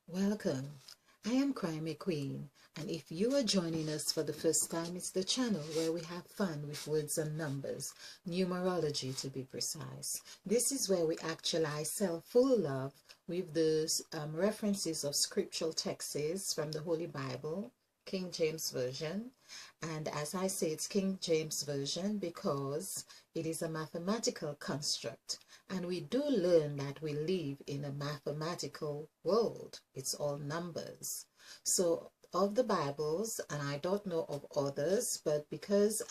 Welcome. I am Crime Queen, and if you are joining us for the first time, it's the channel where we have fun with words and numbers, numerology to be precise. This is where we actualize self-full love with the references of scriptural texts from the Holy Bible, King James Version. And as I say, it's King James Version because it is a mathematical construct. And we do learn that we live in a mathematical world. It's all numbers. So of the Bibles, and I don't know of others, but because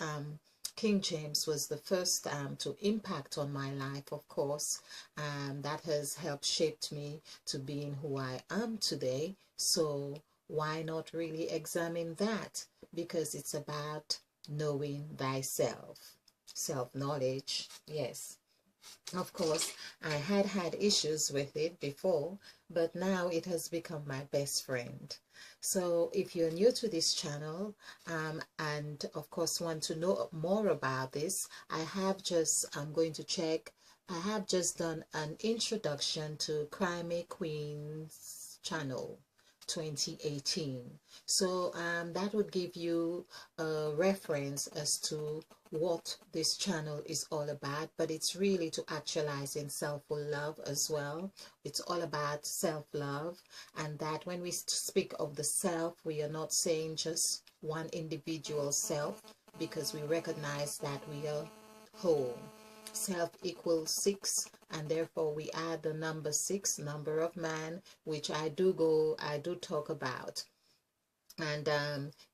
King James was the first to impact on my life, of course, that has helped shaped me to being who I am today. So why not really examine that? Because it's about knowing thyself. Self-knowledge, yes. Of course, I had issues with it before, but now it has become my best friend. So if you're new to this channel and of course want to know more about this, I'm going to check. I have just done an introduction to Crime Queen's channel 2018. So that would give you a reference as to what this channel is all about, but it's really to actualize in self-love as well. It's all about self-love, and that when we speak of the self, we are not saying just one individual self, because we recognize that we are whole. Self equals 6, and therefore we add the number 6, number of man, which I do talk about. And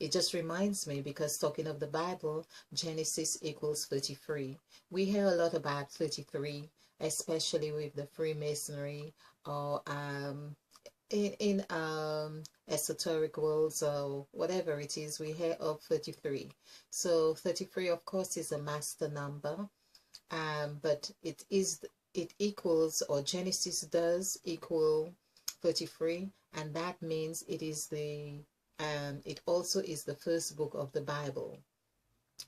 it just reminds me, because talking of the Bible, Genesis equals 33. We hear a lot about 33, especially with the Freemasonry or in esoteric worlds or whatever it is, we hear of 33. So 33, of course, is a master number, but it equals, or Genesis does equal 33, and that means it is it also is the first book of the Bible.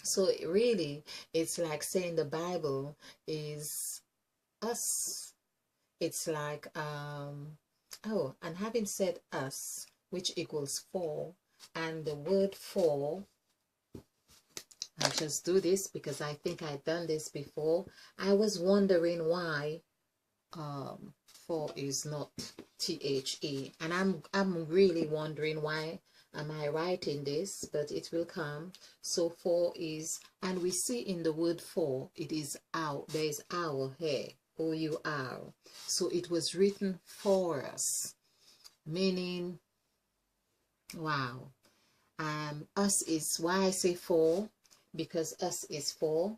So it's like saying the Bible is us. It's like oh, and having said us, which equals 4, and the word for, I'll just do this because I think I've done this before. I was wondering why 4 is not THE, and I'm really wondering why am I writing this, but it will come. So 4 is, and we see in the word for, it is our, there is our here, OUR. So it was written for us, meaning, wow. Us is, why I say 4, because us is 4.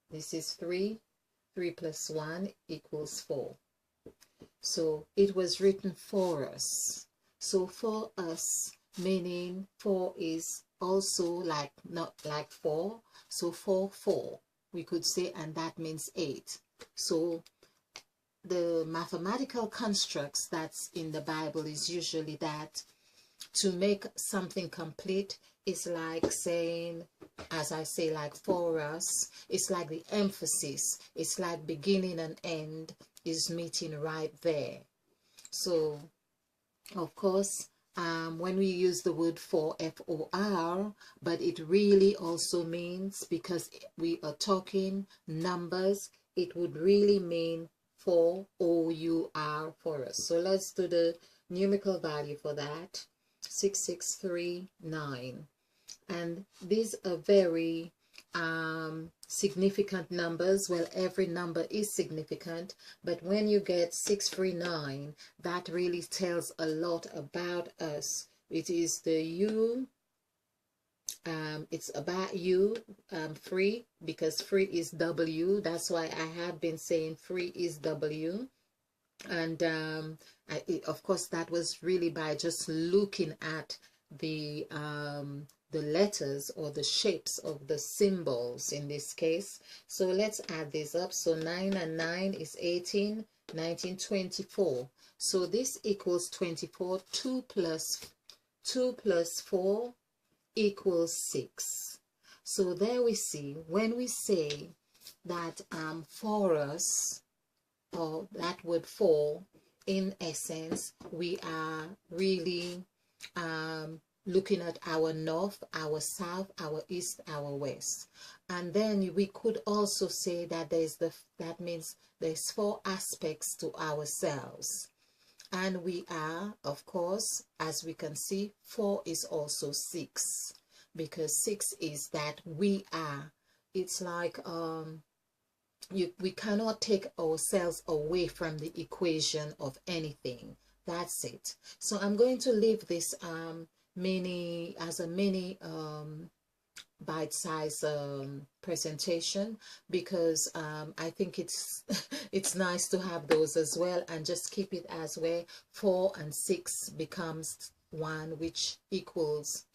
This is 3. 3 plus 1 equals 4. So it was written for us. So for us, meaning 4 is also like, not like 4. So 4, 4, we could say, and that means 8. So the mathematical constructs that's in the Bible is usually that to make something complete is like saying, as I say, like for us, it's like the emphasis, it's like beginning and end is meeting right there. So of course, when we use the word for, F-O-R, but it really also means, because we are talking numbers, it would really mean for, O-U-R, for us. So let's do the numerical value for that. 6639, and these are very significant numbers. Well, every number is significant, but when you get 639, that really tells a lot about us. It is the you, it's about you, free, because free is W. That's why I have been saying free is W. And of course, that was really by just looking at the letters or the shapes of the symbols in this case. So let's add this up. So 9 and 9 is 18, 19, 24. So this equals 24. 2 plus 4 equals 6. So there we see, when we say that for us, or that word for, in essence, we are really looking at our north, our south, our east, our west. And then we could also say that that means there's 4 aspects to ourselves. And we are, of course, as we can see, 4 is also 6, because 6 is that we are. It's like we cannot take ourselves away from the equation of anything. That's it. So I'm going to leave this mini bite-size presentation, because I think it's it's nice to have those as well, and just keep it as where 4 and 6 becomes 1, which equals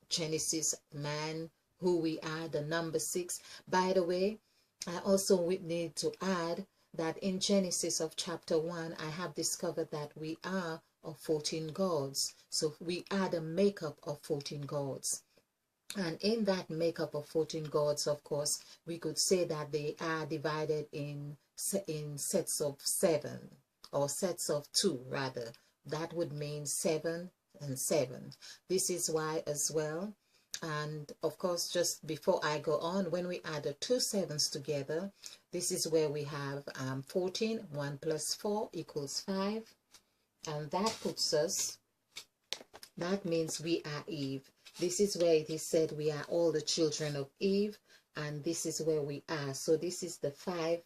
Genesis, man, who we are, the number 6. By the way, I also would need to add that in Genesis of chapter 1, I have discovered that we are of 14 gods. So we are the makeup of 14 gods. And in that makeup of 14 gods, of course, we could say that they are divided in sets of 7, or sets of 2 rather. That would mean 7 and 7. This is why as well. And of course, just before I go on, when we add the 2 7s together, this is where we have 14. 1 plus 4 equals 5. And that puts us, that means we are Eve. This is where it is said we are all the children of Eve, and this is where we are. So this is the 5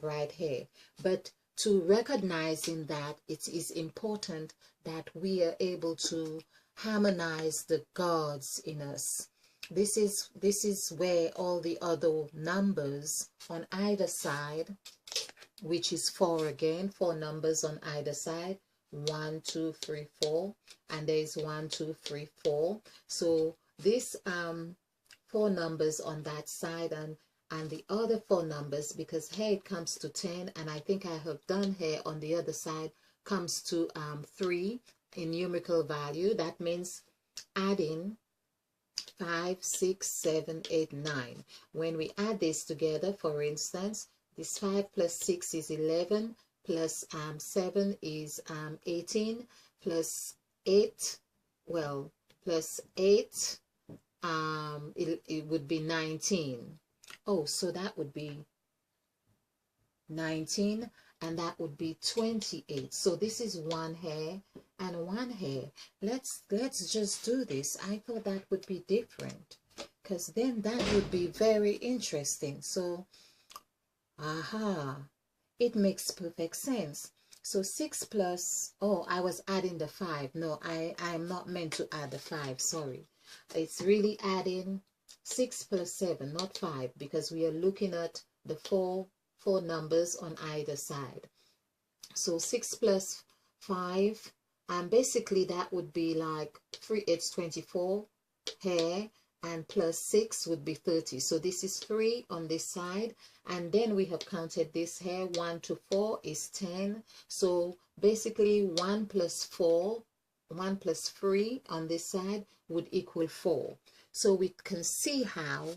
right here. But to recognizing that, it is important that we are able to harmonize the gods in us. This is where all the other numbers on either side, which is 4 again, 4 numbers on either side, 1 2 3 4, and there is 1 2 3 4. So this 4 numbers on that side, and the other 4 numbers, because here it comes to 10, and I think I have done here on the other side, comes to 3 in numerical value. That means adding 5 6 7 8 9. When we add this together, for instance, this 5 plus 6 is 11, plus 7 is 18, plus 8, well, plus 8, it would be 19. Oh, so that would be 19, and that would be 28. So this is 1 hair and 1 hair. Let's just do this. I thought that would be different, because then that would be very interesting. So aha, it makes perfect sense. So 6 plus, oh, I was adding the 5. No, I am not meant to add the 5, sorry. It's really adding 6 plus 7, not 5, because we are looking at the four numbers on either side. So 6 plus 5, and basically that would be like 3, it's 24 here, and plus 6 would be 30. So this is 3 on this side, and then we have counted this here, 1 to 4 is 10. So basically 1 plus 4, 1 plus 3 on this side would equal 4. So we can see how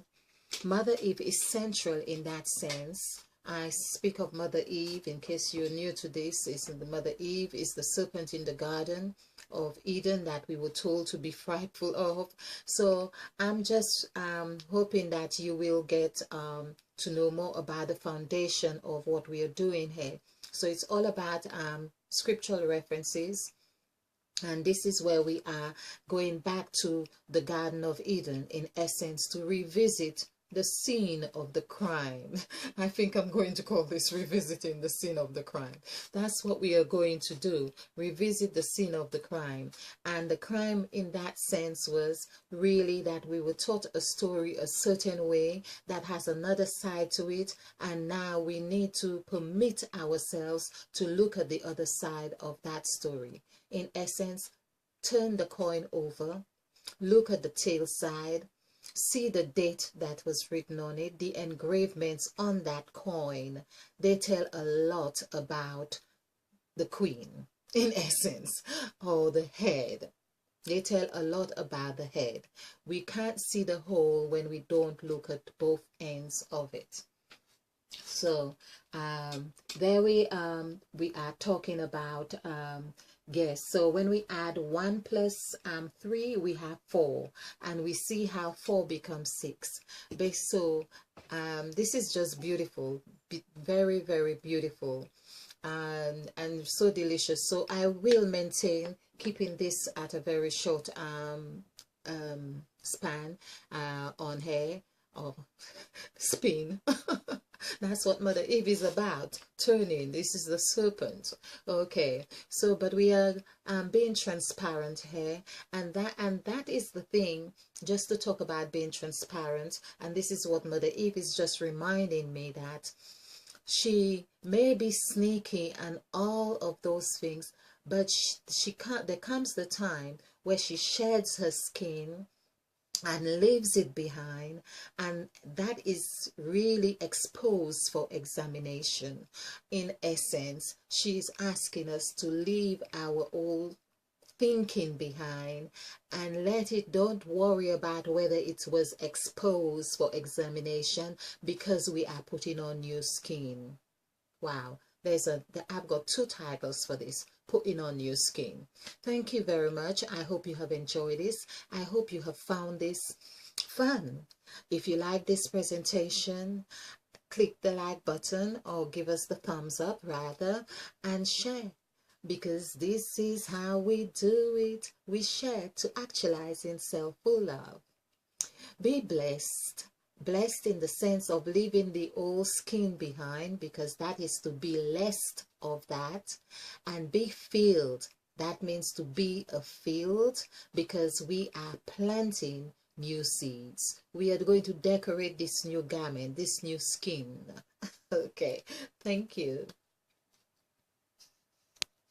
Mother Eve is central in that sense. I speak of Mother Eve in case you're new to this. The Mother Eve is the serpent in the Garden of Eden that we were told to be frightful of. So I'm just hoping that you will get to know more about the foundation of what we are doing here. So it's all about scriptural references. And this is where we are going back to the Garden of Eden, in essence, to revisit the scene of the crime. I think I'm going to call this revisiting the scene of the crime. That's what we are going to do, revisit the scene of the crime. And the crime in that sense was really that we were taught a story a certain way that has another side to it, and now we need to permit ourselves to look at the other side of that story. In essence, turn the coin over, look at the tail side, see the date that was written on it, the engravements on that coin. They tell a lot about the queen, in essence, or the head. They tell a lot about the head. We can't see the whole when we don't look at both ends of it. So there we are talking about yes. So when we add 1 plus 3, we have 4, and we see how 4 becomes 6. So this is just beautiful, very, very beautiful, and so delicious. So I will maintain keeping this at a very short span on here, or spin. That's what Mother Eve is about, turning. This is the serpent. Okay, so but we are being transparent here, and that is the thing. Just to talk about being transparent, and this is what Mother Eve is just reminding me, that she may be sneaky and all of those things, but she can't. There comes the time where she sheds her skin and leaves it behind, and that is really exposed for examination. In essence, she's asking us to leave our old thinking behind and let it. Don't worry about whether it was exposed for examination, because we are putting on new skin. Wow, I've got 2 titles for this: putting on new skin. Thank you very much. I hope you have enjoyed this. I hope you have found this fun. If you like this presentation, click the like button, or give us the thumbs up rather, and share, because this is how we do it. We share to actualize in self-full love. Be blessed. Blessed in the sense of leaving the old skin behind, because that is to be less of that. And be filled. That means to be a field, because we are planting new seeds. We are going to decorate this new garment, this new skin. Okay, thank you.